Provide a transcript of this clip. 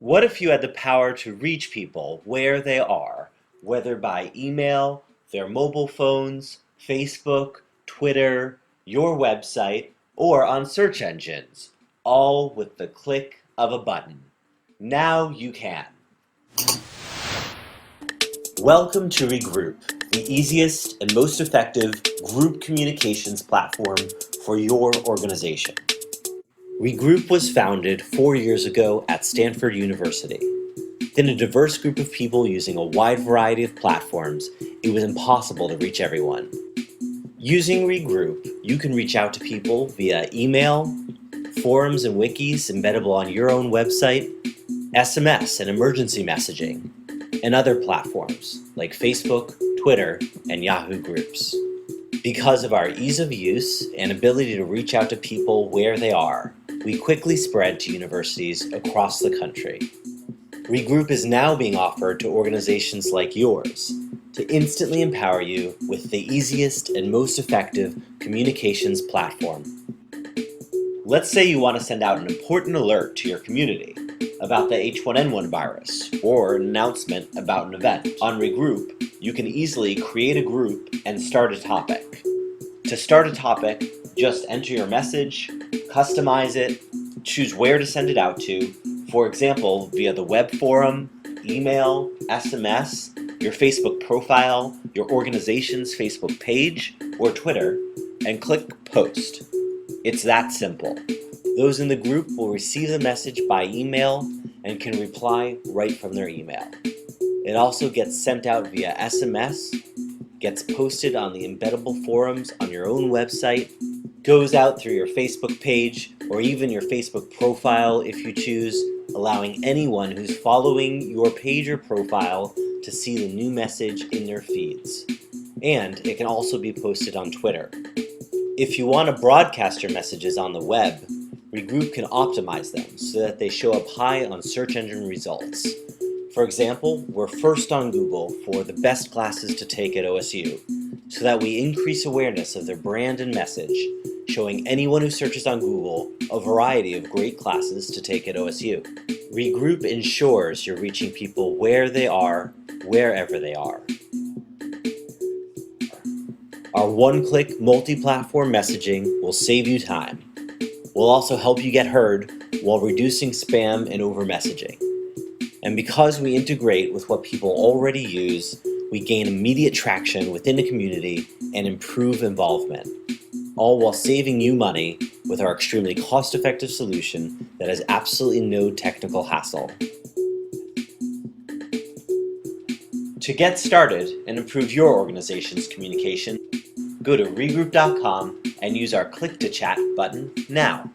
What if you had the power to reach people where they are, whether by email, their mobile phones, Facebook, Twitter, your website, or on search engines, all with the click of a button? Now you can. Welcome to Regroup, the easiest and most effective group communications platform for your organization. Regroup was founded 4 years ago at Stanford University. Within a diverse group of people using a wide variety of platforms, it was impossible to reach everyone. Using Regroup, you can reach out to people via email, forums and wikis embeddable on your own website, SMS and emergency messaging, and other platforms like Facebook, Twitter, and Yahoo Groups. Because of our ease of use and ability to reach out to people where they are, we quickly spread to universities across the country. Regroup is now being offered to organizations like yours to instantly empower you with the easiest and most effective communications platform. Let's say you want to send out an important alert to your community about the H1N1 virus or an announcement about an event. On Regroup, you can easily create a group and start a topic. To start a topic, just enter your message, customize it, choose where to send it out to, for example, via the web forum, email, SMS, your Facebook profile, your organization's Facebook page, or Twitter, and click Post. It's that simple. Those in the group will receive the message by email and can reply right from their email. It also gets sent out via SMS, gets posted on the embeddable forums on your own website, goes out through your Facebook page or even your Facebook profile if you choose, allowing anyone who's following your page or profile to see the new message in their feeds. And it can also be posted on Twitter. If you want to broadcast your messages on the web, Regroup can optimize them so that they show up high on search engine results. For example, we're first on Google for the best classes to take at OSU, so that we increase awareness of their brand and message, showing anyone who searches on Google a variety of great classes to take at OSU. Regroup ensures you're reaching people where they are, wherever they are. Our one-click multi-platform messaging will save you time. We'll also help you get heard while reducing spam and over-messaging. And because we integrate with what people already use, we gain immediate traction within the community and improve involvement, all while saving you money with our extremely cost-effective solution that has absolutely no technical hassle. To get started and improve your organization's communication, go to regroup.com and use our Click to Chat button now.